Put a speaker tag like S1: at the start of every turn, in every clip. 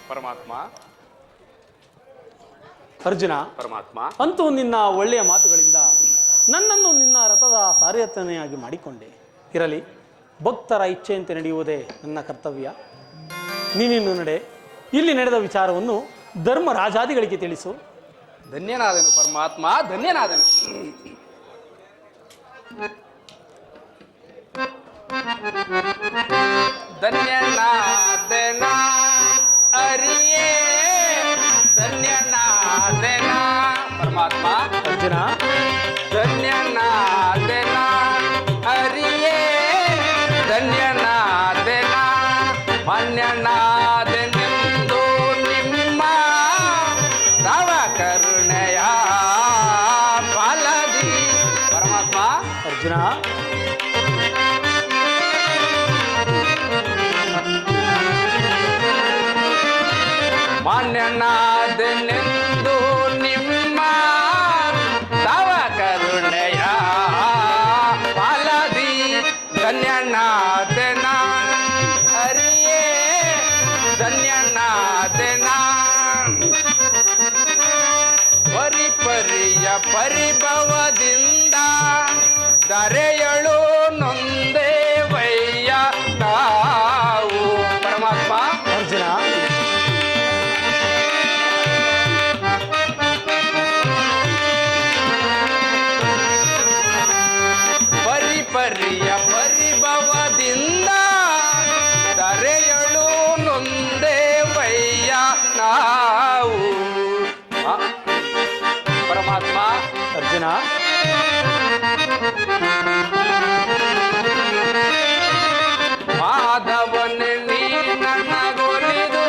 S1: ಪರಮಾತ್ಮ.
S2: ಅರ್ಜುನ,
S1: ಪರಮಾತ್ಮ,
S2: ಅಂತೂ ನಿನ್ನ ಒಳ್ಳೆಯ ಮಾತುಗಳಿಂದ ನನ್ನನ್ನು ನಿನ್ನ ರಥದ ಸಾರಥಿಯಾಗಿ ಮಾಡಿಕೊಂಡೆ. ಇರಲಿ, ಭಕ್ತರ ಇಚ್ಛೆಯಂತೆ ನಡೆಯುವುದೇ ನನ್ನ ಕರ್ತವ್ಯ. ನೀನಿನ್ನು ನಡೆ. ಇಲ್ಲಿ ನಡೆದ ವಿಚಾರವನ್ನು ಧರ್ಮರಾಜಾದಿಗಳಿಗೆ ತಿಳಿಸು.
S1: ಧನ್ಯನಾದನು ಪರಮಾತ್ಮ, ಧನ್ಯನಾದನು. ಧನ್ಯನಾದನ ಅರಿಯೇ, ಧನ್ಯನಾದನ ಪರಮಾತ್ಮ.
S2: ಅರ್ಜುನ,
S1: ಧನ್ಯನಾದನ ಅರಿಯೇ, ಧನ್ಯನಾದನ ಮಾನ್ಯನಾದನೆಂದು ನಿಮ್ಮ ತವ ಕರುಣೆಯ ಫಲದಿ. ಪರಮಾತ್ಮ.
S2: ಅರ್ಜುನ,
S1: ಮಾನ್ಯನಾದನೆಂದು ನಿಮ್ಮ ತವ ಕರುಣೆಯ ಫಲದಿ. ಧನ್ಯನಾದನ ಅರಿಯೇ, ಧನ್ಯನಾದನ ಪರಿಪರಿಯ ಪರಿಭವದಿಂದ ಧರೆಯಳು ನೊಂದೇ ವಯ್ಯ ತಾವು. ಪರಮಾತ್ಮ.
S2: ಅರ್ಜುನ,
S1: ಪರಿಪರಿಯ ಪರಿಭವದಿಂದ ಧರೆಯಳು ನೊಂದೇ ವಯ್ಯ ನಾವು. ಪರಮಾತ್ಮ.
S2: ಅರ್ಜುನ,
S1: ಮಾಧವನೆ ನೀ ನನಗೊಲಿದು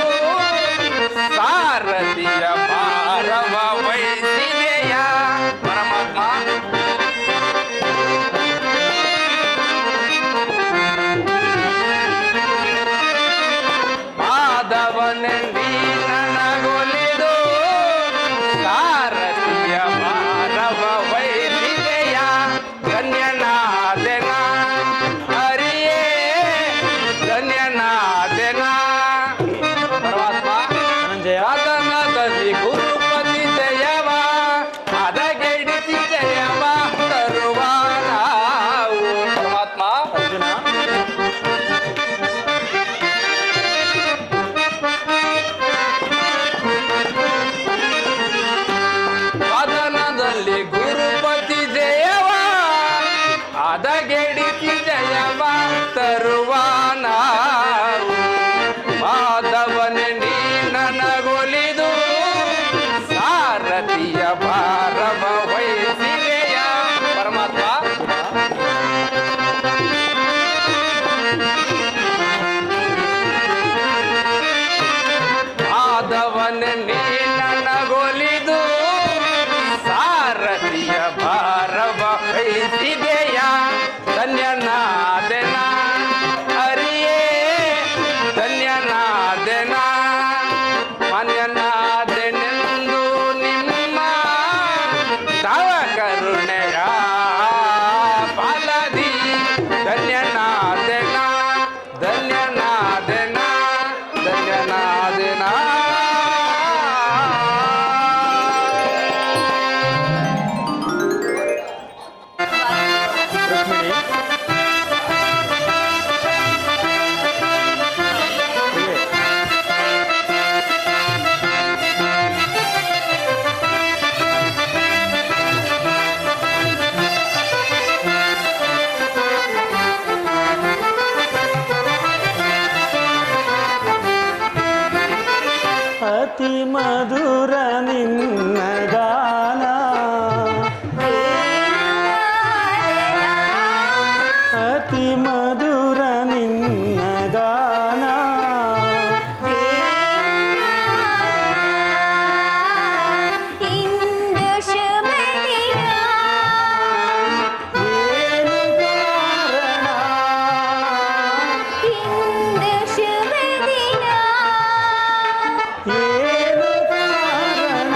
S1: ಸಾರಥಿಯ ಭಾರವ ವಹಿಸಿದೆಯ. ಪರಮಾತ್ಮ. ಮಾಧವನೆ ನೀ ನನಗೊಲಿದು ಸಾರಥಿಯ ಭಾರವ ವಹಿಸಿದೆಯ. ಧನ್ಯನಾದೆನ ಅರಿಯೇ, ಧನ್ಯನಾದೆನ. ಪರಮಾತ್ಮ.
S2: ಧನಂಜಯ,
S1: ಸದನದಲ್ಲಿ ಗುರುಪತಿ ಜಯವ ಅದಗೆಡಿಸಿ ಜಯವ ತರುವ ನಾವು. ಪರಮಾತ್ಮ.
S2: ಅರ್ಜುನ,
S1: ಸದನದಲ್ಲಿ ಗುರುಪತಿ ಜಯವ ಅದಗೆಡಿಸಿ ಜಯವ ತರುವ ನಾವು. ಮಾಧವನೆ ನೀ ನನಗೊಲಿದು ಸಾರಥಿಯ ಭಾರವ ವಹಿಸಿದೆಯ. ಪರಮಾತ್ಮ. ಮಾಧವನೆ ನೀ ನನಗೊಲಿದು ಸಾರಥಿಯ ಭಾರವ ವಹಿಸಿದೆಯ. ಧನ್ಯನಾದೆನ ಅರಿಯೇ, ಧನ್ಯನಾದೆನ ಮಾನ್ಯನಾದೆನೆಂದು ನಿಮ್ಮ ತವ ಕರುಣೆಯ ಫಲದಿ. ಧನ್ಯನಾದೆನ, ಧನ್ಯನಾದೆನ, ಧನ್ಯನಾದೆನ.
S2: ರುಕ್ಮಿಣಿ, ಅತಿ ಮಧುರ ನಿನ್ನ ಗಾನ, ಅತಿ ಮಧುರ ನಿನ್ನ ಗಾನ,
S3: ಇಂದು ಶುಭ ದಿನ,
S2: ಏನು ಕಾರಣ,
S3: ಇಂದು ಶುಭ ದಿನ,
S2: ಏನು ಕಾರಣ,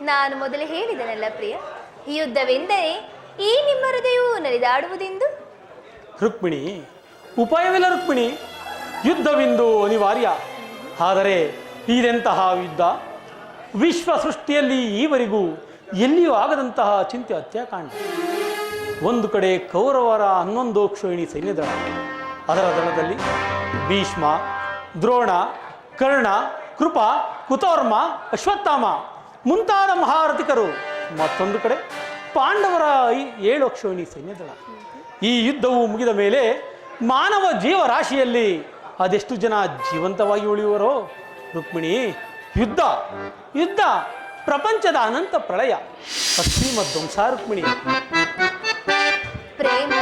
S3: ನಾನು ಮೊದಲೇ ಹೇಳಿದನಲ್ಲ ಪ್ರಿಯ, ಯುದ್ಧವೆಂದರೆ ಈ ನಿಮ್ಮ ಹೃದಯವು ನಲಿದಾಡುವುದೆಂದು.
S2: ರುಕ್ಮಿಣಿ, ಉಪಾಯವಿಲ್ಲ ರುಕ್ಮಿಣಿ, ಯುದ್ಧವಿಂದು ಅನಿವಾರ್ಯ. ಆದರೆ ಇದೆಂತಹ ಯುದ್ಧ? ವಿಶ್ವ ಸೃಷ್ಟಿಯಲ್ಲಿ ಈವರೆಗೂ ಎಲ್ಲಿಯೂ ಆಗದಂತಹ ಚಿಂತೆ ಹತ್ಯಾಕಾಂಡ. ಒಂದು ಕಡೆ ಕೌರವರ 11 ಕ್ಷೋಹಿಣಿ ಸೈನ್ಯದಳ, ಅದರ ದಳದಲ್ಲಿ ಭೀಷ್ಮ, ದ್ರೋಣ, ಕರ್ಣ, ಕೃಪ, ಕುತೋರ್ಮ, ಅಶ್ವತ್ಥಾಮ ಮುಂತಾದ ಮಹಾರಥಿಕರು. ಮತ್ತೊಂದು ಕಡೆ ಪಾಂಡವರ 7 ಕ್ಷೋಹಿಣಿ ಸೈನ್ಯದಳ. ಈ ಯುದ್ಧವು ಮುಗಿದ ಮೇಲೆ ಮಾನವ ಜೀವರಾಶಿಯಲ್ಲಿ ಅದೆಷ್ಟು ಜನ ಜೀವಂತವಾಗಿ ಉಳಿಯುವರೋ ರುಕ್ಮಿಣಿ? ಯುದ್ಧ ಯುದ್ಧ ಪ್ರಪಂಚದ ಅನಂತ ಪ್ರಳಯ, ಅಸೀಮ ಧ್ವಂಸ ರುಕ್ಮಿಣಿ.
S3: ಪ್ರೇಮ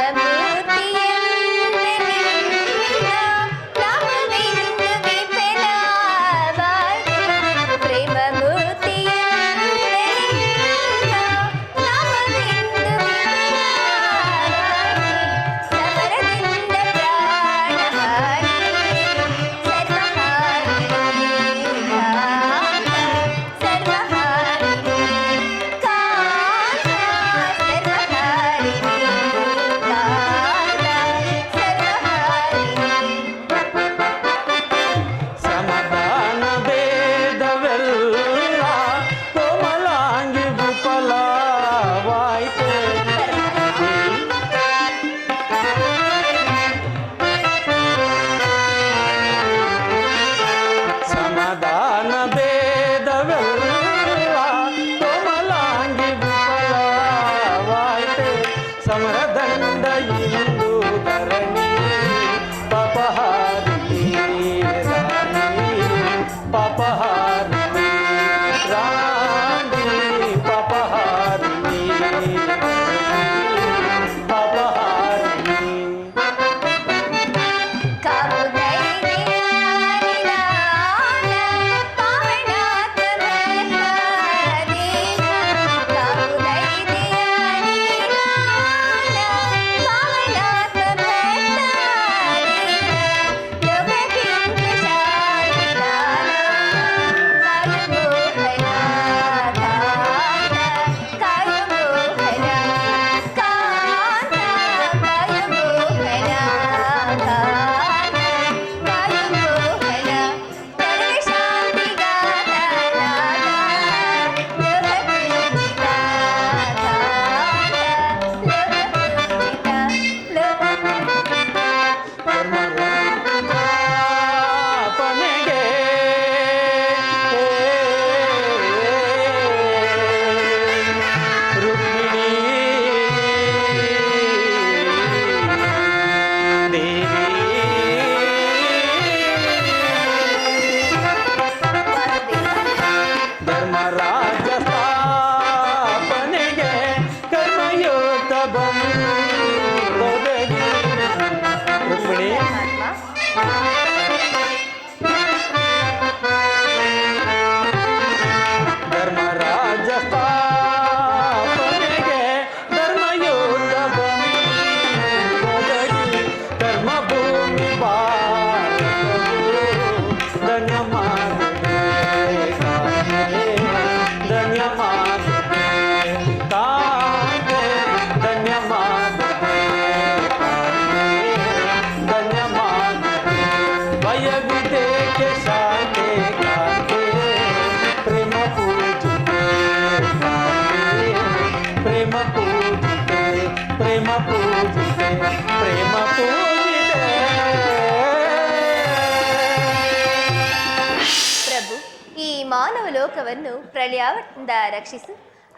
S3: ಮಾನವ ಲೋಕವನ್ನು ಪ್ರಳಯದಿಂದ ರಕ್ಷಿಸು.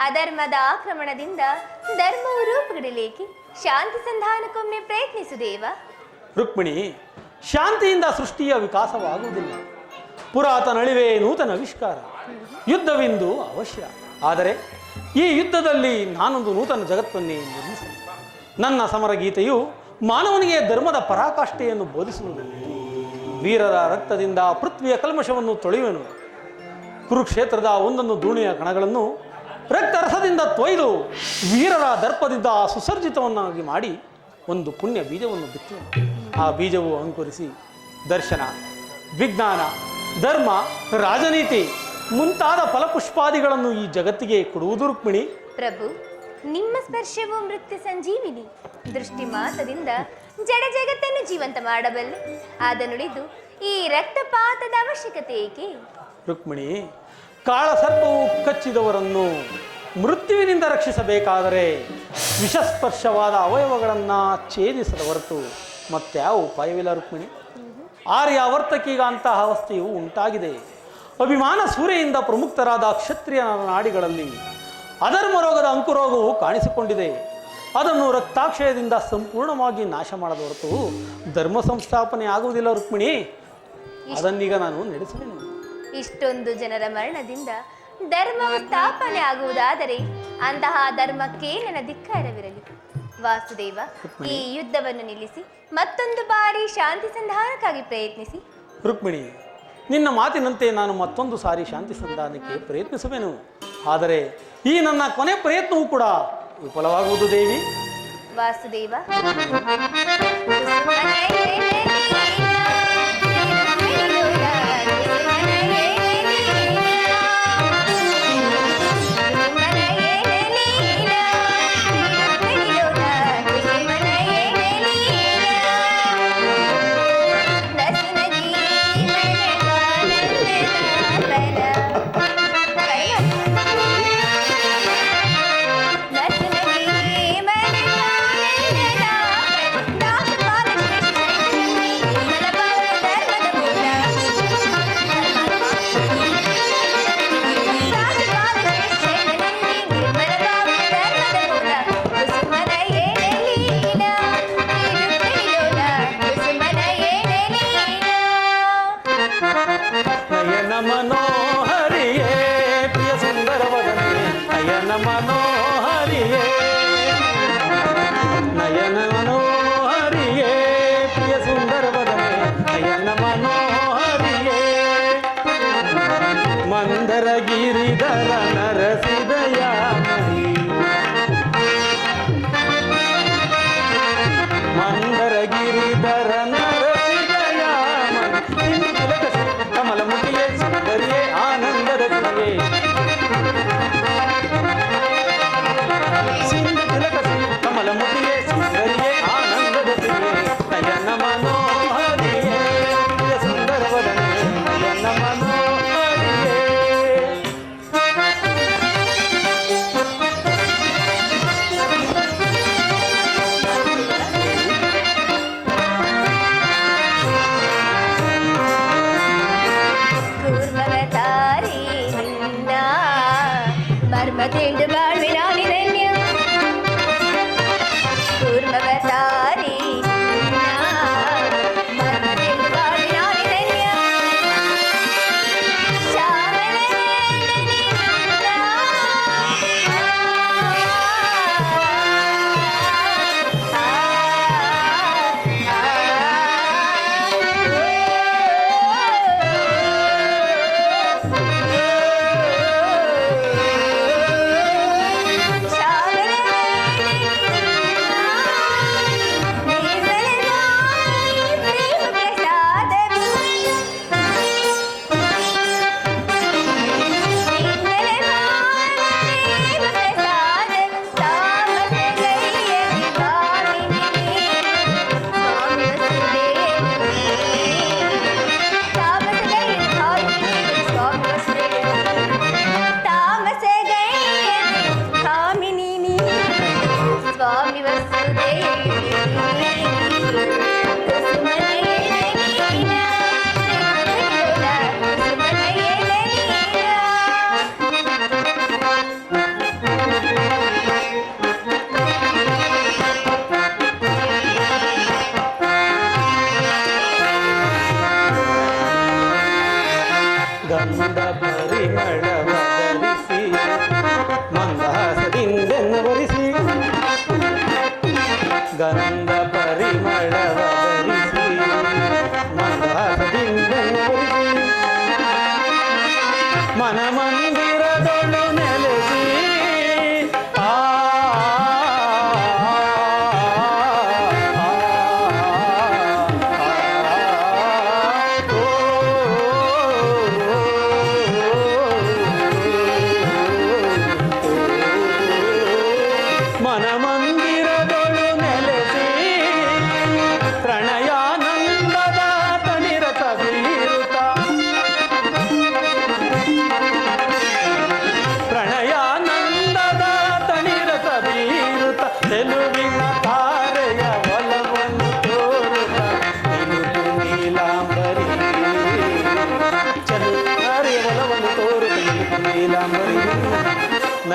S3: ಅಧರ್ಮದ ಆಕ್ರಮಣದಿಂದ ಧರ್ಮವು ರೂಪುಗೊಳ್ಳಲಿಕ್ಕೆ ಶಾಂತಿ ಸಂಧಾನಕ್ಕೊಮ್ಮೆ ಪ್ರಯತ್ನಿಸು ದೇವ.
S2: ರುಕ್ಮಿಣಿ, ಶಾಂತಿಯಿಂದ ಸೃಷ್ಟಿಯ ವಿಕಾಸವಾಗುವುದಿಲ್ಲ. ಪುರಾತನ ಅಳಿವೆ ನೂತನ ಆವಿಷ್ಕಾರ. ಯುದ್ಧವೆಂದು ಅವಶ್ಯ. ಆದರೆ ಈ ಯುದ್ಧದಲ್ಲಿ ನಾನೊಂದು ನೂತನ ಜಗತ್ತನ್ನೇ ನಿರ್ಮಿಸಲು ನನ್ನ ಸಮರ ಗೀತೆಯು ಮಾನವನಿಗೆ ಧರ್ಮದ ಪರಾಕಾಷ್ಠೆಯನ್ನು ಬೋಧಿಸುವುದು. ವೀರರ ರಕ್ತದಿಂದ ಪೃಥ್ವಿಯ ಕಲ್ಮಶವನ್ನು ತೊಳೆಯುವೆನು. ಕುರುಕ್ಷೇತ್ರದ ಒಂದೊಂದು ಧೂಳಿಯ ಕಣಗಳನ್ನು ರಕ್ತರಸದಿಂದ ತೊಯ್ದು ವೀರರ ದರ್ಪದಿಂದ ಸುಸರ್ಜಿತವನ್ನಾಗಿ ಮಾಡಿ ಒಂದು ಪುಣ್ಯ ಬೀಜವನ್ನು ಬಿತ್ತುವೆನು. ಆ ಬೀಜವು ಅಂಕುರಿಸಿ ದರ್ಶನ, ವಿಜ್ಞಾನ, ಧರ್ಮ, ರಾಜನೀತಿ ಮುಂತಾದ ಫಲಪುಷ್ಪಾದಿಗಳನ್ನು ಈ ಜಗತ್ತಿಗೆ ಕೊಡುವುದು ರುಕ್ಮಿಣಿ.
S3: ಪ್ರಭು, ನಿಮ್ಮ ಸ್ಪರ್ಶವು ಮೃತ್ಯು ಸಂಜೀವಿನಿ. ದೃಷ್ಟಿ ಮಾತ್ರದಿಂದ ಜಡ ಜಗತ್ತನ್ನು ಜೀವಂತ ಮಾಡಬಲ್ಲೆ. ಅದನ್ನುಳಿದು ಈ ರಕ್ತಪಾತದ ಅವಶ್ಯಕತೆ ಏಕೆ?
S2: ರುಕ್ಮಿಣಿ, ಕಾಳಸರ್ಪವು ಕಚ್ಚಿದವರನ್ನು ಮೃತ್ಯುವಿನಿಂದ ರಕ್ಷಿಸಬೇಕಾದರೆ ವಿಷಸ್ಪರ್ಶವಾದ ಅವಯವಗಳನ್ನು ಛೇದಿಸದ ಹೊರತು ಮತ್ಯಾವ ಉಪಾಯವಿಲ್ಲ ರುಕ್ಮಿಣಿ. ಆರ್ಯಾವರ್ತಕೀಗ ಅಂತಹ ಅವಸ್ಥೆಯು ಉಂಟಾಗಿದೆ. ಅಭಿಮಾನ ಸೂರ್ಯದಿಂದ ಪ್ರಮುಖರಾದ ಕ್ಷತ್ರಿಯ ನಾಡಿಗಳಲ್ಲಿ ಅಧರ್ಮ ರೋಗದ ಅಂಕುರೋಗವು ಕಾಣಿಸಿಕೊಂಡಿದೆ. ಅದನ್ನು ರಕ್ತಾಕ್ಷಯದಿಂದ ಸಂಪೂರ್ಣವಾಗಿ ನಾಶ ಮಾಡದ ಹೊರತು ಧರ್ಮ ಸಂಸ್ಥಾಪನೆ ಆಗುವುದಿಲ್ಲ ರುಕ್ಮಿಣಿ. ಅದನ್ನೀಗ ನಾನು ನಡೆಸುವೆನು.
S3: ಇಷ್ಟೊಂದು ಜನರ ಮರಣದಿಂದ ಧರ್ಮವು ಸ್ಥಾಪನೆ ಆಗುವುದಾದರೆ ಅಂತಹ ಧರ್ಮಕ್ಕೆ ನನ್ನ ಧಿಕ್ಕಾರವಿರಲಿ. ವಾಸುದೇವ, ಈ ಯುದ್ಧವನ್ನು ನಿಲ್ಲಿಸಿ ಮತ್ತೊಂದು ಬಾರಿ ಶಾಂತಿ ಸಂಧಾನಕ್ಕಾಗಿ ಪ್ರಯತ್ನಿಸಿ.
S2: ರುಕ್ಮಿಣಿ, ನಿನ್ನ ಮಾತಿನಂತೆ ನಾನು ಮತ್ತೊಂದು ಸಾರಿ ಶಾಂತಿ ಸಂಧಾನಕ್ಕೆ ಪ್ರಯತ್ನಿಸುವೆನು. ಆದರೆ ಈ ನನ್ನ ಕೊನೆ ಪ್ರಯತ್ನವೂ ಕೂಡ ವಿಫಲವಾಗುವುದು ದೇವಿ.
S3: ವಾಸುದೇವ,
S2: ನಯನ ಮನೋಹರಿಯೇ ಪ್ರಿಯ ಸುಂದರವದನೆ, ನಯನ ಮನೋಹರಿಯೇ, ನಯನ ಮನೋಹರಿಯೇ ಪ್ರಿಯ ಸುಂದರವದನೆ, ನಯನ ಮನೋಹರಿಯೇ, ಮಂದರ ಗಿರಿಧರ ನರಸಿದಯಾಮಿ, ಮಂದರ ಗಿರಿಧರ ಕಮಲಮುಖಿಯೇ ಸುಂದರಿಯೇ ಆನಂದದ ಗಿರಿಯೇ, ಸಿಂಧು ತಿಲಕ ಕಮಲಮುಖಿಯೇ ಸುಂದರಿಯೇ ಆನಂದದ ಗಿರಿಯೇ, ನಯನ ಮನೋಹರಿಯೇ ಸುಂದರವದನೆ, ನಯನ ಮನೋಹರಿಯೇ.
S3: ಮರ್ಮತೆಂದು ಬಾಳ್ವಿನಾನಿರಣ್ಯ ಕೂರ್ಮವತಾರಿ ಮರ್ಮತೆಂದು ಬಾಳ್ವಿನಾನಿರಣ್ಯ
S2: ಗಂಧ ಪರಿಮಳವ ಧರಿಸಿ ಮಂದಹಾಸದಿಂದೆನ್ನು ಬರಿಸಿ, ಗಂಧ ಪರಿಮಳವ ಧರಿಸಿ ಮಂದಹಾಸದಿಂದೆನ್ನು ಬರಿಸಿ, ಮನ ಮಂದಿರದೊಳು ನೆಲೆಸಿ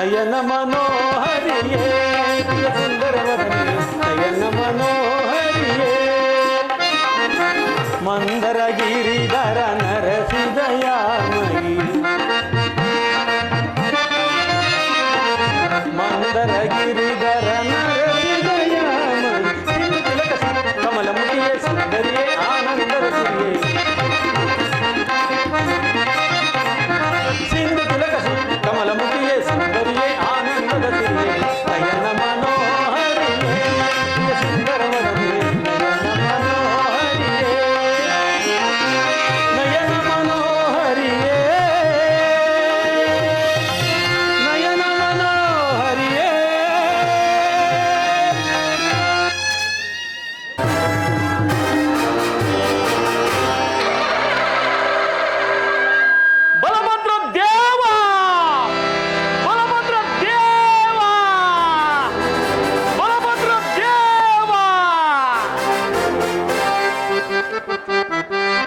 S2: ನಯನ ಮನೋಹರಿಯೇ ಪ್ರಿಯ ಸುಂದರವದನಿಯೇ ನಯನ ಮನೋಹರಿಯೇ ಮಂದರ ಗಿರಿಧರ ನರಸಿದಯಾಮಯಿ ಮಂದರ ಗಿರಿಧರ ನರಸಿದಯಾಮಯಿ ಕಮಲ ಮುಖಿಯೇ ಸುಂದರಿಯೇ ಆನಂದದ ಸಿರಿಯೇ ಸಿಂಧು ತಿಲಕ ಕಮಲ ಮುಖಿಯೇ ಸುಂದರಿಯೇ ಆನಂದದ ಸಿರಿಯೇ ನಯನ ಮನೋಹರಿಯೇ ಪ್ರಿಯ ಸುಂದರವದನಿಯೇ ನಯನ ಮನೋಹರಿಯೇ ನಯನ ಮನೋಹರಿಯೇ ಬಲಭದ್ರ ದೇವ ಬಲಭದ್ರ ದೇವ ಬಲಭದ್ರ ದೇವ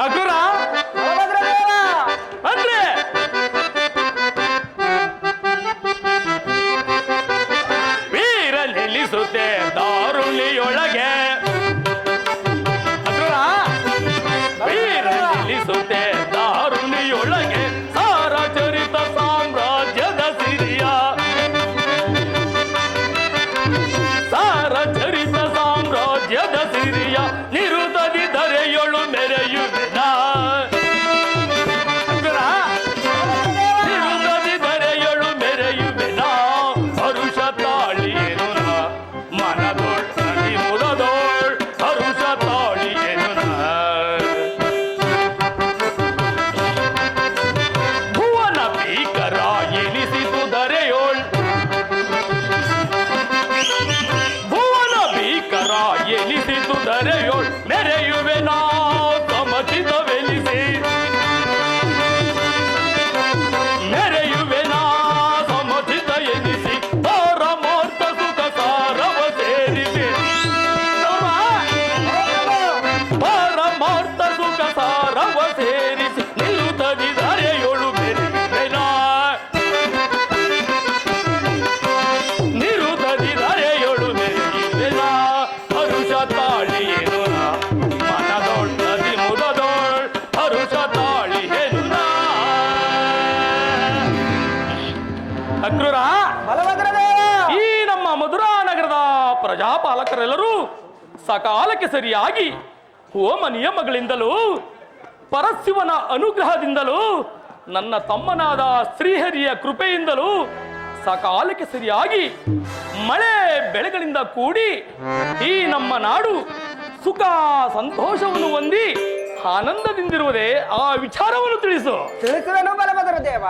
S2: ಅಗುರ ಬಲಭದ್ರ ದೇವ ಅಂದ್ರೆ ವೀರ ನಿಲ್ಲಿಸುತ್ತೆ ದಾರುಳಿಯೊಳಗೆ ಅಗುರ ವೀರ ನಿಲ್ಲಿಸುತ್ತೆ ದಾರುಣಿಯೊಳಗೆ ಸಾರಚರಿತ ಸಾಮ್ರಾಜ್ಯದ ಸಿರಿಯ ಸಾರಚರಿತ ಸಾಮ್ರಾಜ್ಯದ ಸಿರಿಯ ನಿರುತದಿ ಧರೆಯೊಳು ಮೆರೆಯುವೆನ ನಿರುತದಿ ಧರೆಯೊಳು ಮೆರೆಯುವೆನ ಹರುಷ ತಾಳಿಯೇನು ಮನದೊಳ್ ನದಿ ಮುರದೋಳ್ ಹರುಷ ತಾಳಿಯೇನು ಭುವನ ಭೀಕರ ಎನಿಸಿತು ಧರೆಯೋಳ್ ಭುವನ ಭೀಕರ ಎನಿಸಿತು ಧರೆಯೋಳ್ ಮೆರೆಯುವೆ ನಾ ಸಮಚಿತವೆನಿಸಿ ಮೆರೆಯುವೆ ನಾ ಸಮಚಿತ ಎನಿಸಿ ಪರಮಾರ್ಥ ಸುಖ ಸಾರವ ಸೇರಿವೆ ಪರಮಾರ್ಥ ಸುಖ ಸಾರವ ಸೇರಿಸಿ ನಿಲ್ಲುತ್ತದಿ ಧರೆಯೋಳು ಮೆರೆಯುವೆನ ನಿರುತದಿ ಧರೆಯೋಳು ಮೆರೆಯುವೆನ ಹರುಷ ತಾಳಿಯೇನು ಮನದೊಳ್ ನದಿ ಮುದದೊಳ್ ಹರುಷ ತಾಳಿಯೇನು ಅಕ್ರೂರ ಈ ನಮ್ಮ ಮಧುರಾ ನಗರದ ಪ್ರಜಾಪಾಲಕರೆಲ್ಲರೂ ಸಕಾಲಕ್ಕೆ ಸರಿಯಾಗಿ ಹೋಮ ನಿಯಮಗಳಿಂದಲೂ ಪರಶಿವನ ಅನುಗ್ರಹದಿಂದಲೂ ನನ್ನ ತಮ್ಮನಾದ ಶ್ರೀಹರಿಯ ಕೃಪೆಯಿಂದಲೂ ಸಕಾಲಕ್ಕೆ ಸರಿಯಾಗಿ ಮಳೆ ಬೆಳೆಗಳಿಂದ ಕೂಡಿ ಈ ನಮ್ಮ ನಾಡು ಸುಖ ಸಂತೋಷವನ್ನು ಹೊಂದಿ ಆನಂದದಿಂದಿರುವುದೇ ಆ ವಿಚಾರವನ್ನು ತಿಳಿಸು.
S4: ತಿಳಿಸುವೆನು ಬಲಭದ್ರ ದೇವ.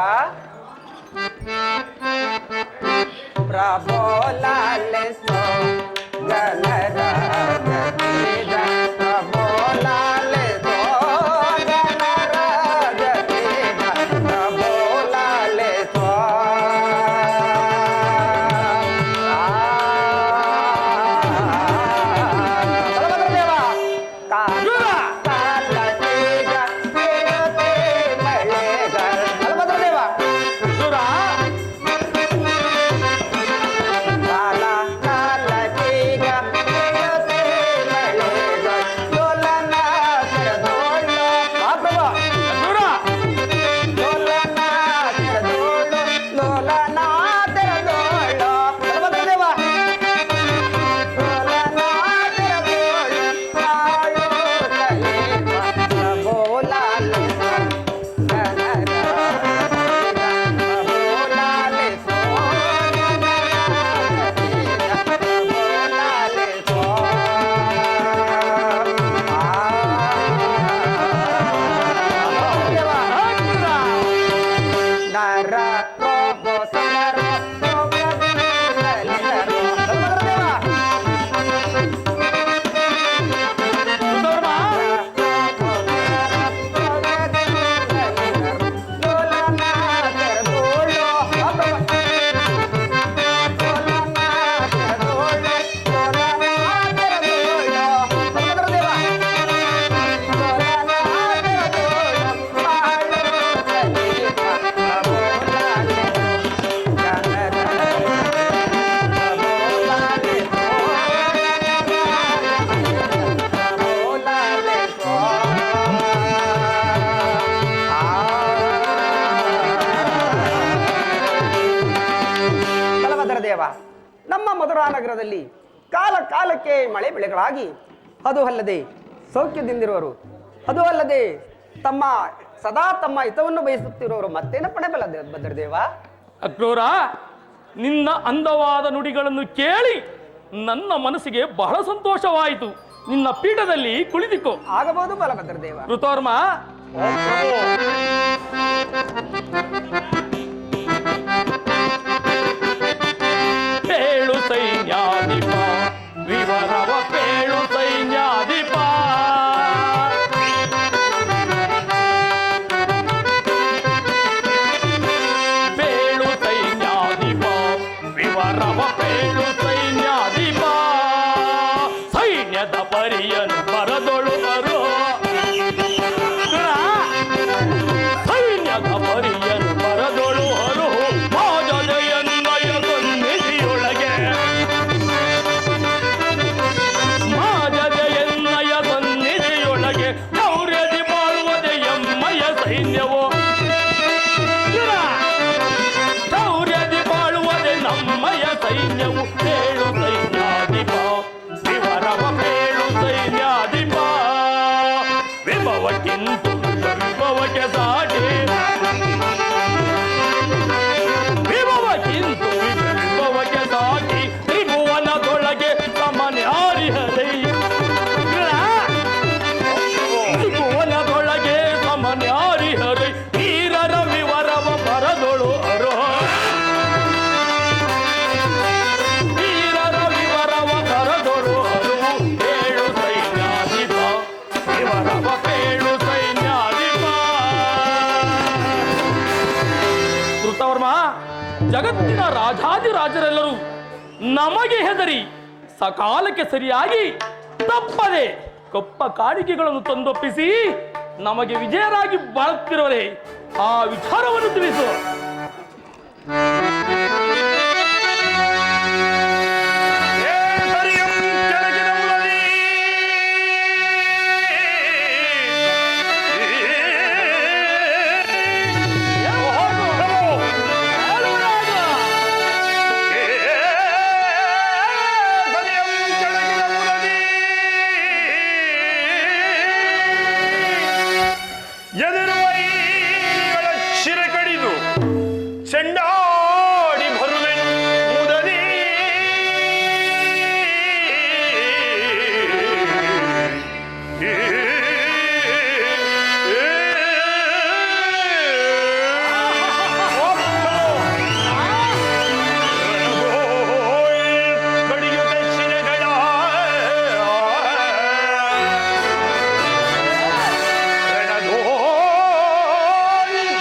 S4: ಪ್ರಭೋ ಲಾಲಿಸೋ ಗಣರಾಜ ದೇವ, ಪ್ರಭೋ ಲಾಲಿಸೋ ಗಣರಾಜ ದೇವ, ಪ್ರಭೋ ಲಾಲಿಸೋ. ಬಲಭದ್ರ ದೇವ. ಬಲಭದ್ರ ದೇವ. ಕಾಲ ಕಾಲ ನಗರದಲ್ಲಿ ಕಾಲ ಕಾಲಕ್ಕೆ ಮಳೆ ಬೆಳೆಗಳಾಗಿ ಅದು ಅಲ್ಲದೆ ಸೌಖ್ಯದಿಂದಿರುವರು, ಅದು ಅಲ್ಲದೆ ಸದಾ ತಮ್ಮ ಹಿತವನ್ನು ಬಯಸುತ್ತಿರುವವರು ಮತ್ತೇನ ಪಡೆಬಲ್ಲ ಭದ್ರದೇವ.
S5: ಅಕ್ರೂರ, ನಿನ್ನ ಅಂದವಾದ ನುಡಿಗಳನ್ನು ಕೇಳಿ ನನ್ನ ಮನಸ್ಸಿಗೆ ಬಹಳ ಸಂತೋಷವಾಯಿತು. ನಿನ್ನ ಪೀಠದಲ್ಲಿ ಕುಳಿತುಕೋ.
S4: ಆಗಬಹುದು ಬಲಭದ್ರದೇವ.
S5: ಋತೋರ್ಮ, ಪೇಳು ಸೈನ್ಯಾಧಿಪ ವಿವರವ ಪೇಳು ಸೈನ್ಯಾಧಿಪ ಪೇಳು ಸೈನ್ಯಾಧಿಪ ವಿವರವ ಪೇಳು ಸೈನ್ಯಾಧಿಪ ಸೈನ್ಯದ ಪರಿಯನು ಬರದೊಳು ಬರೋ ಸೈನ್ಯದ ಪರಿಯನು ಬರದೊಳು ಹರು ಮಾಜದೆಯನ್ನಯ ಸನ್ನಿಧಿಯೊಳಗೆ ಮಾಜದೆಯನ್ನಯ ಸನ್ನಿಧಿಯೊಳಗೆ ಗೌರ್ಯದಿ ಬಾಳುವುದೇ ಎಮ್ಮಯ ಸೈನ್ಯವೋ ಗೌರ್ಯದಿ ಬಾಳುವುದೇ ನಮ್ಮಯ ಸೈನ್ಯವು ಹೇಳು ಸೈನ್ಯಾಧಿಪ ವಿವರವ ಹೇಳು ಸೈನ್ಯಾಧಿಪ ವಿಭವಕ್ಕಿಂತ ವಿಭವಕ್ಕೆ ಸಾಟಿ ವಿಭವಕ್ಕಿಂತ ವಿಭವಕ್ಕೆ ಸಾಟಿ ತ್ರಿಭುವನದೊಳಗೆ ಸಮನ್ಯಾರಿಹರೈ ತ್ರಿಭುವನದೊಳಗೆ ಸಮನ್ಯಾರಿಹರೈ ವೀರರ ವಿವರವ ಬರದೊಳು ಅರೋಹ ವೀರರ ವಿವರವ ಬರದೊಳು ಅರುವು ಹೇಳು ಸೈನ್ಯಾಧಿಪ ವಿವರವ ಹೇಳು ಸೈನ್ಯಾಧಿಪ. ಕೃತವರ್ಮ, ಜಗತ್ತಿನ ರಾಜಾದಿರಾಜರೆಲ್ಲರೂ ನಮಗೆ ಹೆದರಿ ಸಕಾಲಕ್ಕೆ ಸರಿಯಾಗಿ ತಪ್ಪದೆ ಕಪ್ಪ ಕಾಣಿಕೆಗಳನ್ನು ತಂದೊಪ್ಪಿಸಿ ನಮಗೆ ವಿಜಯರಾಗಿ ಬಾಳುತ್ತಿರುವರೆ ಆ ವಿಚಾರವನ್ನು ತಿಳಿಸು.
S6: ಎದುರುವೈಗಳ ಶಿರ ಕಡಿದು ಚೆಂಡಾಡಿ ಬರುವೆ ಮುದದಿ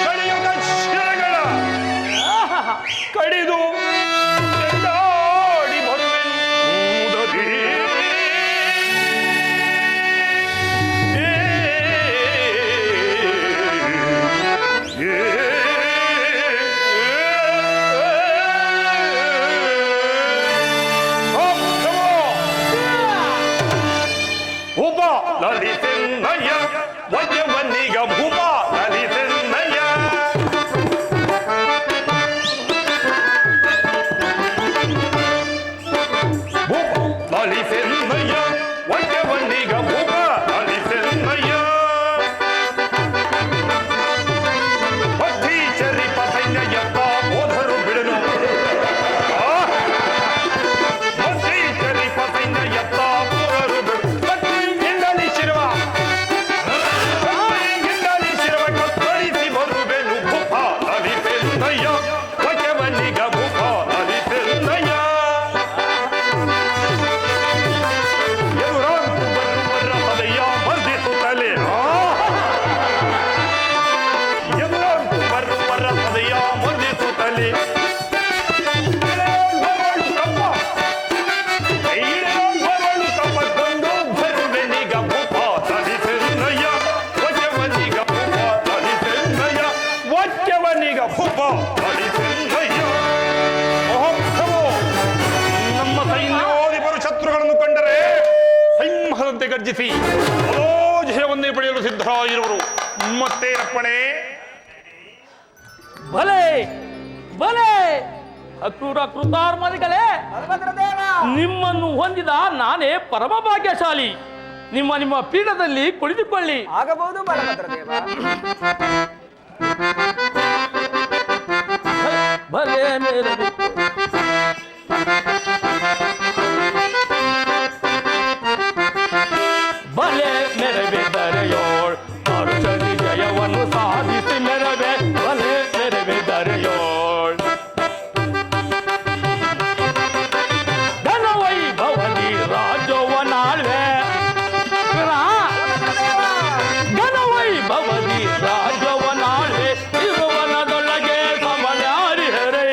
S6: ಕಡಿಯುತ್ತ ಶಿರಗಳ ಕಡಿದು ಚೆಂಡಾಡಿ ಬರುವೆನು ಮುದದಿ ಭೂಪ ಲಲಿತೆನ್ನಯ್ಯ ವಜ್ರವನ್ನೀಗ ಭೂಪ ಲಲಿತೆನ್ನಯ್ಯ ಭೂಪ ಲಲಿತೆನ್ನಯ್ಯ ವಜ್ರವನ್ನೀಗ ಭೂಪ ಲಲಿತೆನ್ನಯ್ಯ ಭಕ್ತಿ ಚರಿಪ ಸೈನ್ಯ ಎತ್ತ ಹೋದರು ಬಿಡನು ಭಕ್ತಿ ಚರಿಪ ಸೈನ್ಯ ಎತ್ತ ಹೋದರು ಬಿಡು ಭಕ್ತಿಯಿಂದಲೇ ಶಿರವ ಭಕ್ತಿಯಿಂದಲೇ ಶಿರವ ಕತ್ತರಿಸಿ ಬರುವೆನು ಭೂಪ ಲಲಿತೆನ್ನಯ್ಯ ವಜ್ರವನ್ನೀಗ ಭೂಪ ಲಲಿತೆನ್ನಯ್ಯ ಎದುರಾಂತು ಬರುವರ ಪದಯ್ಯ ಮರ್ದಿಸುತ್ತಲೇ ಎದುರಾಂತು ಬರುವರ ಪದಯ್ಯ ಮರ್ದಿಸುತ್ತಲೇ ತಂದು ಬರುವೆನಿಗ ಭೂಪ ಲಲಿತೆನ್ನಯ್ಯ ವಜ್ರವನ್ನೀಗ ಭೂಪ ಲಲಿತೆನ್ನಯ್ಯ ವಜ್ರವನ್ನೀಗ ಭೂಪ ಲಲಿತೆನ್ನಯ್ಯ. ಮಹೋತ್ಸವೋ ನಮ್ಮ ಸೈನ್ಯಾಧಿಪರು ಶತ್ರುಗಳನ್ನು ಕಂಡರೆ ಸಿಂಹದಂತೆ ಗರ್ಜಿಸಿ ಜಯವನ್ನೇ ಪಡೆಯಲು ಸಿದ್ಧರಾಗಿರುವರು. ಮತ್ತೆ ಅಪ್ಪಣೆ.
S5: ಭಲೆ ಭಲೆ ಅಕ್ರೂರ ಕೃತಾರ್ಮದಿಗಳೇ,
S4: ಬಲಭದ್ರದೇವ
S5: ನಿಮ್ಮನ್ನು ಹೊಂದಿದ ನಾನೇ ಪರಮ ಭಾಗ್ಯಶಾಲಿ. ನಿಮ್ಮ ಪೀಠದಲ್ಲಿ ಕುಳಿತುಕೊಳ್ಳಿ.
S4: ಆಗಬಹುದು ಬಲಭದ್ರದೇವ.
S5: ಭಲೆ ಮೇರೆ ಭಲೆ ಮೆರವೆದರೆಯೋಳ್ ಅರುಷದಿ ಜಯವನ್ನು ಸಾಧಿಸಿ ಮೆರವೆ ಭಲೆ ಮೆರವೆದರೆಯೋಳ್ ಘನವೈಭವದಿ ರಾಜವನಾಳ್ವೆ ಘನವೈಭವದಿ ರಾಜವನಾಳ್ವೆ ತಿರುವನದೊಳಗೆ ಸಮನ್ಯಾರಿ ಹೆರೈ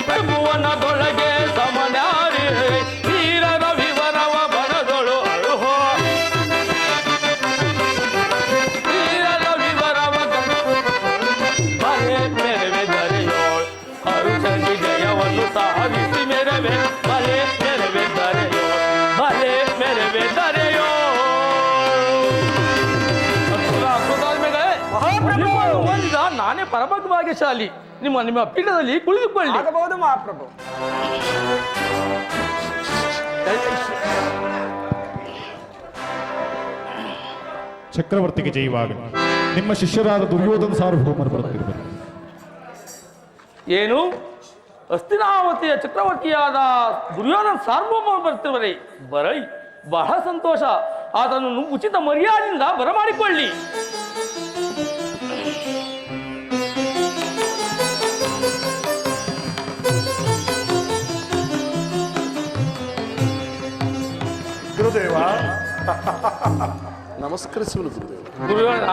S5: ತ್ರಿಭುವನದೊಳಗೆ ಸಮನ್ಯಾರಿ ಹೆರೈ ವೀರರ ವಿವರವ ಬರದೊಳು ಅಳುಹೋ ವೀರರ ವಿವರವ ಭಲೆ ಮೆರವೆದರೆಯೋಳ್ ಹರುಷದಿ ಜಯವನ್ನು ಸಾಧಿಸಿ ಮೆರವೆ ಭಲೆ ಮೆರವೆದರೆಯೋಳ್ ಭಲೆ ಮೆರವೆದರೆಯೋಳ್. ನಿಮ್ಮನ್ನು ಹೊಂದಿದ ನಾನೇ ಪರಮ ಭಾಗ್ಯಶಾಲಿ. ನಿಮ್ಮ ಪೀಠದಲ್ಲಿ ಕುಳಿತುಕೊಳ್ಳಿ.
S4: ಆಗಬಹುದು ಮಹಾಪ್ರಭು.
S7: ಚಕ್ರವರ್ತಿಗೆ ಜಯವಾಗಲಿ. ನಿಮ್ಮ ಶಿಷ್ಯರಾದ ದುರ್ಯೋಧನ ಸಾರ್ವಭೌಮರು ಬರುತ್ತಿರುವರು.
S5: ಏನು ಹಸ್ತಿನಾವತಿಯ ಚಕ್ರವರ್ತಿಯಾದ ದುರ್ಯೋಧನ ಸಾರ್ವಭೌಮರು ಬರ್ತಿರುವರೆ ಬರಲಿ, ಬಹಳ ಸಂತೋಷ. ಆತನನ್ನು ಉಚಿತ ಮರ್ಯಾದೆಯಿಂದ ಬರಮಾಡಿಕೊಳ್ಳಿ.
S6: ಗುರುದೇವ
S8: ನಮಸ್ಕರಿಸುವುದು ಗುರುದೇವ.
S5: ದುರ್ಯೋಧನ,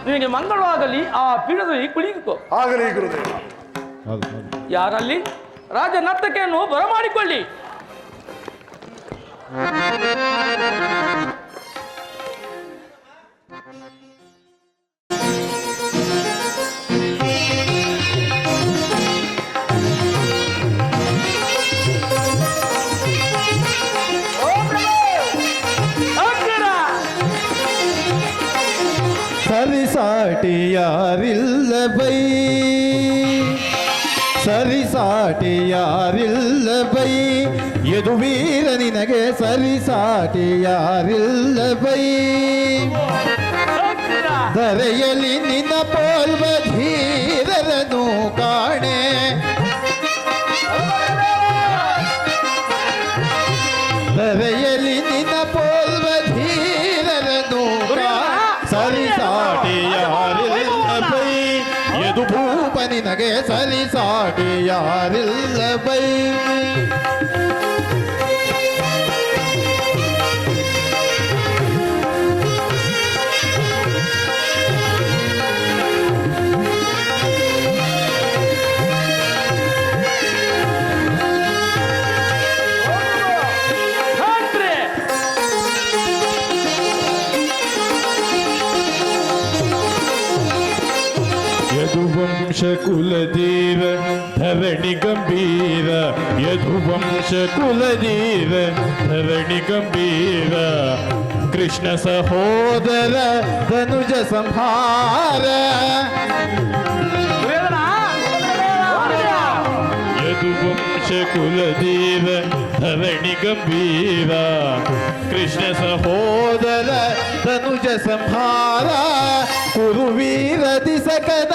S5: ನಿನಗೆ ಮಂಗಳವಾಗಲಿ. ಆ ಪೀಠದಲ್ಲಿ ಕುಳಿತುಕೋ.
S6: ಆಗಲಿ ಗುರುದೇವ.
S5: ಯಾರಲ್ಲಿ ರಾಜ ನರ್ತಕೆಯನ್ನು ಬರಮಾಡಿಕೊಳ್ಳಿ.
S9: ಸರಿಸಾಟಿ ಯಾರಿಲ್ಲ ಬೈ, ಸರಿಸಾಟಿ ಯಾರಿಲ್ಲ ಬೈ, ಯದುವೀರ ನಿನಗೆ ಸರಿಸಾಟಿ ಯಾರಿಲ್ಲ ಬೈ. ಧರೆಯಲ್ಲಿ ನಿನ್ನ ಪೋಲ್ವ ಧೀರರನು ಕಾಣೆ, ಧರೆಯಲ್ಲಿ ನಿನ್ನ ಪೋಲ್ವ ಧೀರರನು ಸರಿಸಾಟಿ ಯಾರಿಲ್ಲ ಬೈ, ಯದು ಭೂಪ ನಿನಗೆ ಸರಿಸಾಟಿ ಯಾರಿಲ್ಲ ಬೈ. ಯದುವಂಶ ಕುಲಧೀರ ಧರಣಿ ಗಂಭೀರ, ಯದುವಂಶ ಕುಲಧೀರ ಧರಣಿ ಗಂಭೀರ, ಕೃಷ್ಣ ಸಹೋದರ ಧನುಜ ಸಂಹಾರ. ಯದುವಂಶ ಕುಲಧೀರ ಧರಣಿ ಗಂಭೀರ, ಕೃಷ್ಣ ಸಹೋದರ ಧನುಜ ಸಂಹಾರ, ಕುರುವೀರ ದಿಸಕದ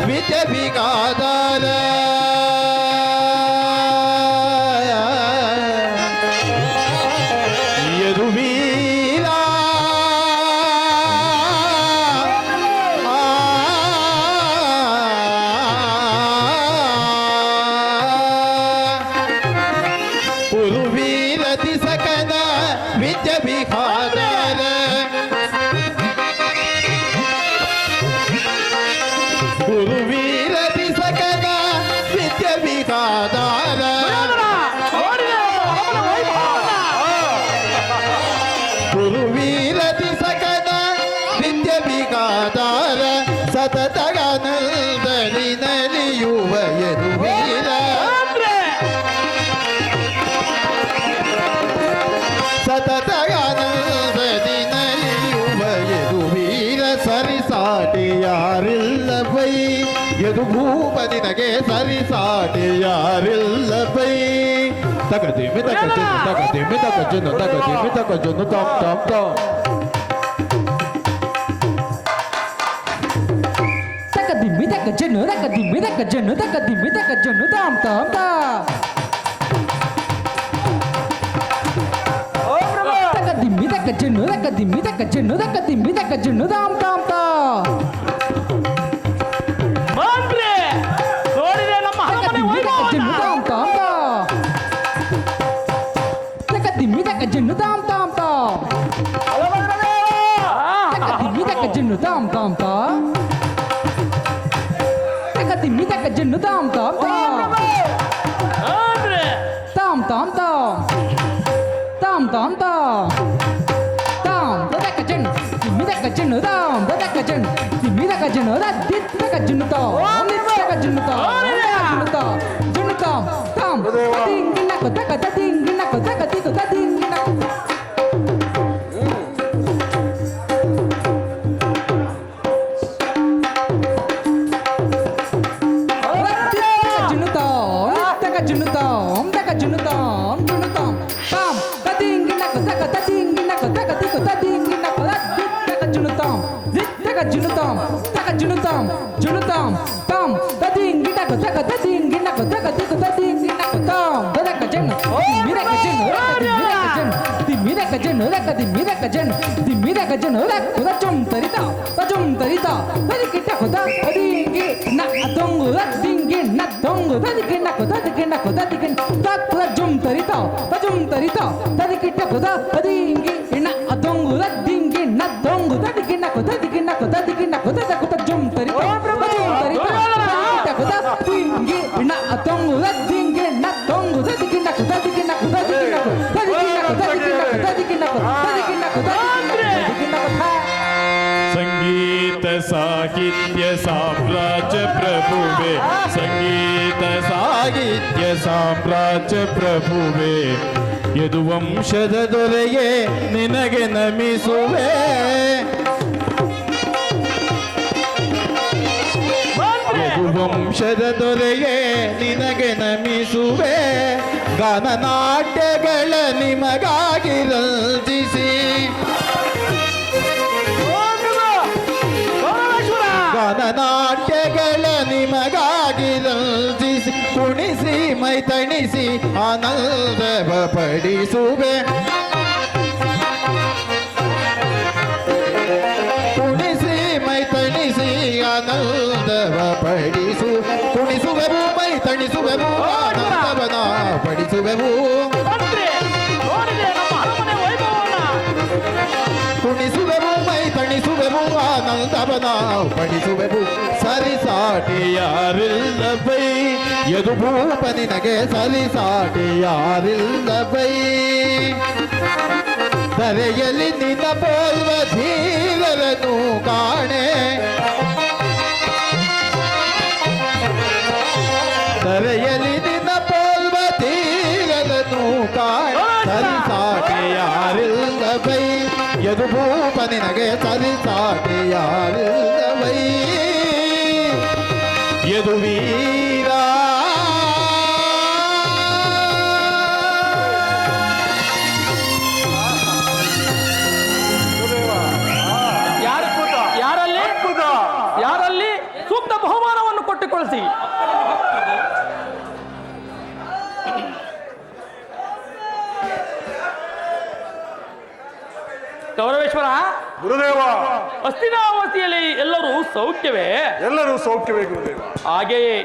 S9: ವಿದ್ಯ ವಿಗಾದಾರ. ಯದುವೀರ ಕುರುವೀರ ದಿಸಕದ ವಿದ್ಯ ವಿಗಾದಾರ. ಗುರುವೀರ ದಿಸಕದ ವಿದ್ಯ ವಿಗಾದಾರ. ಗುರುವೀರ ದಿಸಕದ ವಿದ್ಯ ವಿಗಾದಾರ, ಸತತಗನಂದಲಿ ನಲಿಯುವ ಯದುವೀರ. ಸತತಗನಂದಲಿ ನಲಿಯುವ ಯದುವೀರ, ಸರಿಸಾಟಿ ಯಾರಿಲ್ಲ ಬೈ, ಎದು ಭೂಪ ನಿನಗೆ ಸರಿಸಾಟಿ ಯಾರಿಲ್ಲ ಬೈ ತಗದಿಮಿ ತಗಜನು ತಗದಿಮಿ ತಗಜನು ತಗದಿಮಿ ತಗಜನು ತಾಮ್ ತಾಮ್ ತಾಮ್
S8: ತಕದಿಮ್ಮಿ ತಕಜನು ತಕದಿಮ್ಮಿ ತಕಜನು ತಕದಿಮ್ಮಿ ತಕಜನು ತಾಮ್ ತಾಮ್ ತಾ ತಕದಿಮ್ಮಿ ತಕಜನು ತಕದಿಮ್ಮಿ ತಕಜನು ತಕದಿಮ್ಮಿ ತಕಜನು ತಾಮ್ ತಾಮ್ ತಾ
S5: ಬಂದ್ರೆ ನೋಡಿದೆ ನಮ್ಮ ಅರಮನೆ
S8: ತಕದಿಮ್ಮಿ ತಕಜನು ತಾಮ್ ತಾಮ್ ತಾ ತಕದಿಮ್ಮಿ ತಕಜನು ತಾಮ್ ತಾಮ್ ತಾ ತಕದಿಮ್ಮಿ ತಕಜನು ತಾಮ್ ತಾಮ್ ತಾ ತಕದಿಮ್ಮಿ ತಕಜನು ತಾಮ್ ತಾಮ್ ತಾ
S5: ಅಂದ್ರೆ
S8: ತಾಮ್ ತಾಮ್ ತಾ ತಾಮ್ ತಾಮ್ ತಾ ತಾಮ್ ತಕಜನ್ ತಿಮ್ಮಿ ತಕಜನು ತಾಮ್ ತಕಜನ್ ತಿಮ್ಮಿ ತಕಜನು ದಿತ್ ತಕಜನು ತಾ ತಕಜನು ತಾ ತಕಜನು ತಾ ಜನು ತಾಮ್ ತಾಮ್ ತಿಂಗಿನ ಕೊತ ಕತ ತಿಂಗಿನ ಕೊತ ಕತಿ ಕೊತ ತಿಂಗಿನ
S7: ಸಂಗೀತ ಸಾಹಿತ್ಯ ಸಾಮ್ರಾಜ್ಯ ಪ್ರಭುವೆ ಸಂಗೀತ ಸಾಹಿತ್ಯ ಸಾಮ್ರಾಜ್ಯ ಪ್ರಭುವೆ ಯದುವಂಶದ ದೊರೆಯೇ ನಿನಗೆ ನಮಿಸುವೆ ಯದುವಂಶದ ದೊರೆಯೇ ನಿನಗೆ ನಮಿಸುವೆ ಗಾನನಾಟ್ಯಗಳ ನಿಮಗಾಗಿ ರಂಜಿಸಿ ಗಾನನಾಟ್ಯಗಳ ನಿಮಗಾಗಿ ರಂಜಿಸಿ ಕುಣಿಸಿ ಮೈ ತಣಿಸಿ ಆನಂದವ ಪಡಿಸುವೆ ಕುಣಿಸಿ ಮೈ ತಣಿಸಿ ಆನಂದವ ಪಡಿಸು ಕುಣಿಸುವೆವು ಮೈ ತಣಿಸುವೆವು ಆನಂದವನ ಪಡಿಸುವೆವು
S5: ನೋಡಿದೆ ನಮ್ಮ ಅರಮನೆ ವೈಭವನ
S9: ಕುಣಿಸುವೆವು ಮೈ ತಣಿಸುವೆವು ಆನಂದವನ ಪಡಿಸುವೆವು ಸರಿಸಾಟಿ ಯಾರಿಲ್ಲ ಬೈ ಯದು ಭೂಪ ನಿನಗೆ ಸರಿಸಾಟಿ ಯಾರಿಲ್ಲ ಬೈ ಧರೆಯಲ್ಲಿ ನಿನ್ನ ಪೋಲ್ವ ಧೀರರನು ಕಾಣೆ ಧರೆಯಲ್ಲಿ ನಿನ್ನ ಪೋಲ್ವ ಧೀರರನು ಕಾಣೆ ಸರಿಸಾಟಿ ಯಾರಿಲ್ಲ ಬೈ ಯದು ಭೂಪ ನಿನಗೆ ಸರಿಸಾಟಿ ಯಾರಿಲ್ಲ ಬೈ ಯದು ವೀರ
S5: ಯಾರಲ್ಲಿ ಸೂಕ್ತ ಬಹುಮಾನವನ್ನು ಕೊಟ್ಟುಕೊಳಿಸಿ. ಗೌರವೇಶ್ವರ
S6: ಗುರುದೇವ
S5: ಹಸ್ತಿನಾವತಿಯಲ್ಲಿ ಎಲ್ಲರೂ ಸೌಖ್ಯವೇ?
S6: ಎಲ್ಲರೂ ಸೌಖ್ಯವೇ ಗುರುದೇವ.
S5: ಹಾಗೆಯೇ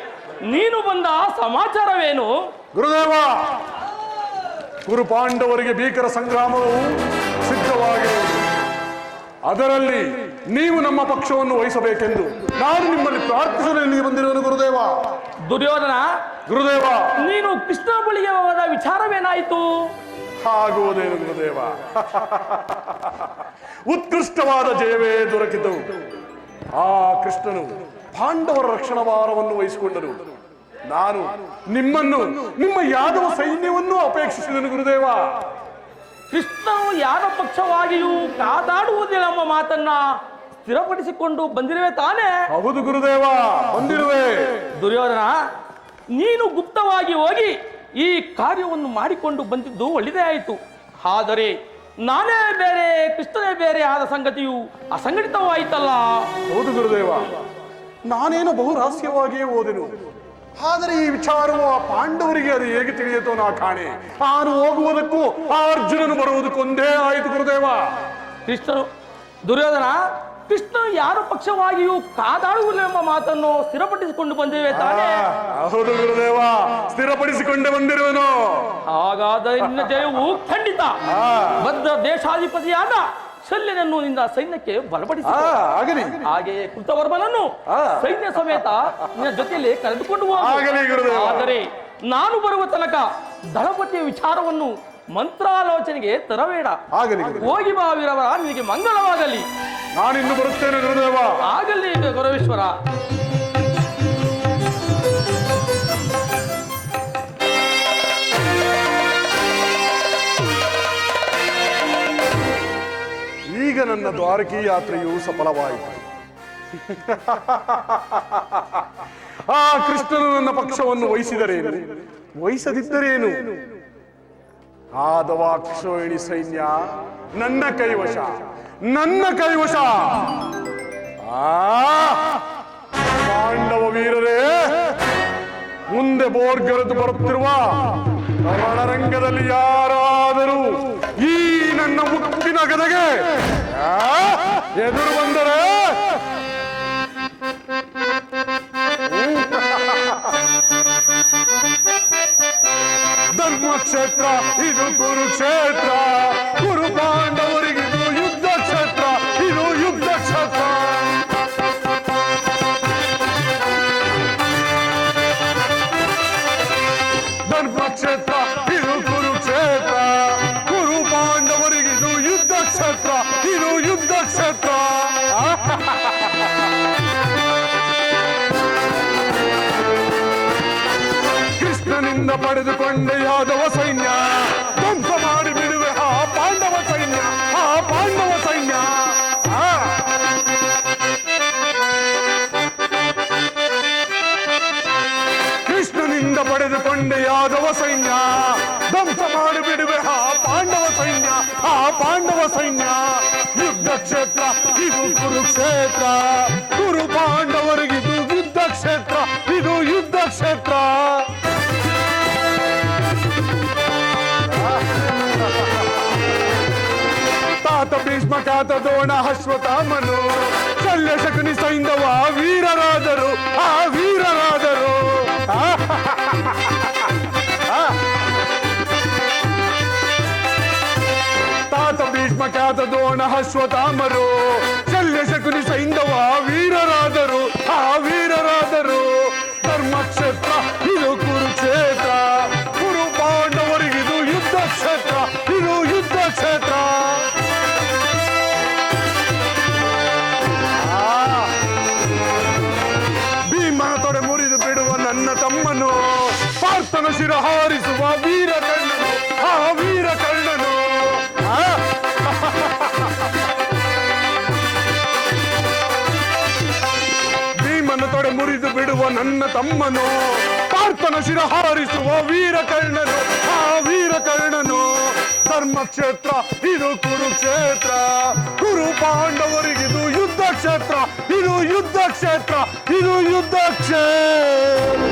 S5: ನೀನು ಬಂದ ಸಮಾಚಾರವೇನು?
S6: ಗುರುದೇವ ಕುರು ಪಾಂಡವರಿಗೆ ಭೀಕರ ಸಂಗ್ರಾಮವು ಸಿದ್ಧವಾಗಿರುವುದು. ಅದರಲ್ಲಿ ನೀವು ನಮ್ಮ ಪಕ್ಷವನ್ನು ವಹಿಸಬೇಕೆಂದು ನಾನು ನಿಮ್ಮಲ್ಲಿ ಪ್ರಾರ್ಥಿಸಲು ಇಲ್ಲಿಗೆ ಬಂದಿರುವನು ಗುರುದೇವ.
S5: ದುರ್ಯೋಧನ
S6: ಗುರುದೇವ
S5: ನೀನು ಕೃಷ್ಣ ಬಳಿಗೆ ಹೋದ ವಿಚಾರವೇನಾಯಿತು?
S6: ಆಗುವುದೇನು ಗುರುದೇವ, ಉತ್ಕೃಷ್ಟವಾದ ಜಯವೇ ದೊರಕಿದ್ದವು. ಆ ಕೃಷ್ಣನು ಪಾಂಡವರ ರಕ್ಷಣಾ ಭಾರವನ್ನು ವಹಿಸಿಕೊಂಡನು. ನಾನು ನಿಮ್ಮನ್ನು ನಿಮ್ಮ ಯಾದವ ಸೈನ್ಯವನ್ನು ಅಪೇಕ್ಷಿಸಿದನು ಗುರುದೇವ.
S5: ಕೃಷ್ಣನು ಯಾರ ಪಕ್ಷವಾಗಿಯೂ ಕಾದಾಡುವುದಿಲ್ಲ ಎಂಬ ಮಾತನ್ನ ಸ್ಥಿರಪಡಿಸಿಕೊಂಡು ಬಂದಿರುವೆ ತಾನೇ?
S6: ಹೌದು ಗುರುದೇವ, ಬಂದಿರುವೆ.
S5: ದುರ್ಯೋಧನ, ನೀನು ಗುಪ್ತವಾಗಿ ಹೋಗಿ ಈ ಕಾರ್ಯವನ್ನು ಮಾಡಿಕೊಂಡು ಬಂದಿದ್ದು ಒಳ್ಳೆಯದೇ ಆಯಿತು. ಆದರೆ ನಾನೇ ಬೇರೆ ಕೃಷ್ಣನೇ ಬೇರೆ ಆದ ಸಂಗತಿಯು ಅಸಂಘಟಿತವಾಯಿತಲ್ಲ.
S6: ಹೌದು ಗುರುದೇವ, ನಾನೇನು ಬಹು ರಹಸ್ಯವಾಗಿಯೇ ಓದೆನು. ಆದರೆ ಈ ವಿಚಾರವು ಆ ಪಾಂಡವರಿಗೆ ಅದು ಹೇಗೆ ತಿಳಿಯಿತೋ ನಾ ಕಾಣೆ. ನಾನು ಹೋಗುವುದಕ್ಕೂ ಆ ಅರ್ಜುನನು ಬರುವುದಕ್ಕೊಂದೇ ಆಯಿತು ಗುರುದೇವ.
S5: ಕೃಷ್ಣನು ದುರ್ಯೋಧನ, ಕೃಷ್ಣನು ಯಾರ ಪಕ್ಷವಾಗಿಯೂ ಕಾದಾಡುವುದಿಲ್ಲ ಎಂಬ ಮಾತನ್ನು ಸ್ಥಿರಪಡಿಸಿಕೊಂಡು ಬಂದಿವೆ ತಾನೇ?
S6: ಹೌದು ಗುರುದೇವ, ಸ್ಥಿರಪಡಿಸಿಕೊಂಡೇ ಬಂದಿರುವನು.
S5: ಹಾಗಾದರೆ ನಿನ್ನ ಜಯವು ಖಂಡಿತ. ಬದ್ಧ ದೇಶಾಧಿಪತಿಯಾದ ಶಲ್ಯನನ್ನು ನಿನ್ನ ಸೈನ್ಯಕ್ಕೆ ಬಲಪಡಿಸಿ,
S6: ಆಗಲಿ.
S5: ಹಾಗೆಯೇ ಕೃತವರ್ಮನನ್ನು ಸೈನ್ಯ ಸಮೇತ ನಿನ್ನ ಜೊತೆಯಲ್ಲಿ ಕರೆದುಕೊಂಡು
S6: ಆಗಲಿ ಗುರುದೇವ.
S5: ಆದರೆ ನಾನು ಬರುವ ತನಕ ದಳಪತಿಯ ವಿಚಾರವನ್ನು ಮಂತ್ರಾಲೋಚನೆಗೆ ತರಬೇಡ.
S6: ಆಗಲಿ.
S5: ಹೋಗಿ ಬಾ ವೀರವರ, ನಿನಗೆ ಮಂಗಳವಾಗಲಿ.
S6: ನಾನಿನ್ನು ಬರುತ್ತೇನೆ ಗುರುದೇವ.
S5: ಆಗಲಿ ಗುರುವೇಶ್ವರ.
S6: ಈಗ ನನ್ನ ದ್ವಾರಕಿ ಯಾತ್ರೆಯು ಸಫಲವಾಯಿತು. ಆ ಕೃಷ್ಣನು ನನ್ನ ಪಕ್ಷವನ್ನು ವಹಿಸಿದರೇನು, ವಹಿಸದಿದ್ದರೇನು? ಆದವಾಕ್ಷೋಹಿಣಿ ಸೈನ್ಯ ನನ್ನ ಕೈವಶ, ನನ್ನ ಕೈವಶ. ಪಾಂಡವ ವೀರರೇ, ಮುಂದೆ ಬೋರ್ಗರೆದು ಬರುತ್ತಿರುವ ರಣರಂಗದಲ್ಲಿ ಯಾರಾದರೂ ಈ ನನ್ನ ಮುಕ್ಕಿನ ಗದೆಗೆ ಎದುರು ಬಂದರೆ ಧರ್ಮಕ್ಷೇತ್ರ ಇದು ಕುರುಕ್ಷೇತ್ರ, ಕುರು ಪಾಂಡವರಿಗಿದು ಯುದ್ಧ ಕ್ಷೇತ್ರ, ಇದು ಯುದ್ಧ ಕ್ಷೇತ್ರ. ಧರ್ಮಕ್ಷೇತ್ರ ಇದು ಕುರುಕ್ಷೇತ್ರ, ಕುರು ಪಾಂಡವರಿಗಿದು ಯುದ್ಧ ಕ್ಷೇತ್ರ, ಇದು ಯುದ್ಧ ಕ್ಷೇತ್ರ. ಕೃಷ್ಣನಿಂದ ಪಡೆದುಕೊಂಡ ಯಾದವ ಸೈನ್ಯ ಧ್ವಂಸ ಮಾಡಿ ಬಿಡುವೆ ಆ ಪಾಂಡವ ಸೈನ್ಯ, ಆ ಪಾಂಡವ ಸೈನ್ಯ. ಕೃಷ್ಣನಿಂದ ಪಡೆದುಕೊಂಡ ಯಾದವ ಸೈನ್ಯ ಧ್ವಂಸ ಮಾಡಿ ಬಿಡುವೆ ಆ ಪಾಂಡವ ಸೈನ್ಯ, ಆ ಪಾಂಡವ ಸೈನ್ಯ. ಯುದ್ಧ ಕ್ಷೇತ್ರ ಇದು ಕುರುಕ್ಷೇತ್ರ, ಕುರು ಪಾಂಡವರಿಗಿದು ಯುದ್ಧ ಕ್ಷೇತ್ರ, ಇದು ಯುದ್ಧ ಕ್ಷೇತ್ರ. ತಾತ ಭೀಷ್ಮ ಖ್ಯಾತ ದ್ರೋಣ ಅಶ್ವತ್ಥಾಮನು ಶಲ್ಯ ಶಕುನಿ ಸೈಂಧವ ವೀರರಾದರು, ಆ ವೀರರಾದರು. ತಾತ ಭೀಷ್ಮ ಖ್ಯಾತ ದ್ರೋಣ ಅಶ್ವತ್ಥಾಮರು ಶಲ್ಯ ಶಕುನಿ ಸೈಂಧವ ವೀರರಾದರು, ಆ ವೀರರಾದರು. ಧರ್ಮಕ್ಷೇತ್ರ ಇದು ಕುರುಕ್ಷೇತ್ರ, ಕುರು ಪಾಂಡವರಿಗಿದು ಯುದ್ಧ ಕ್ಷೇತ್ರ, ಇದು ಯುದ್ಧ ಕ್ಷೇತ್ರ. ಭೀಮನ ತೊಡೆ ಮುರಿದು ಬಿಡುವ ನನ್ನ ತಮ್ಮನು, ಪಾರ್ಥನ ಶಿರ ಹಾರಿಸುವ ವೀರ ಕರ್ಣನು, ಆ ವೀರ ಕರ್ಣನು. ಭೀಮನ ತೊಡೆ ಮುರಿದು ಬಿಡುವ ನನ್ನ ತಮ್ಮನು, ಪಾರ್ಥನ ಶಿರ ಹಾರಿಸುವ ವೀರ ಕರ್ಣನು, ಆ ವೀರ ಕರ್ಣನು. ಧರ್ಮಕ್ಷೇತ್ರ ಇದು ಕುರುಕ್ಷೇತ್ರ, ಕುರು ಪಾಂಡವರಿಗಿದು ಯುದ್ಧ ಕ್ಷೇತ್ರ, ಇದು ಯುದ್ಧ ಕ್ಷೇತ್ರ, ಇದು ಯುದ್ಧ ಕ್ಷೇತ್ರ.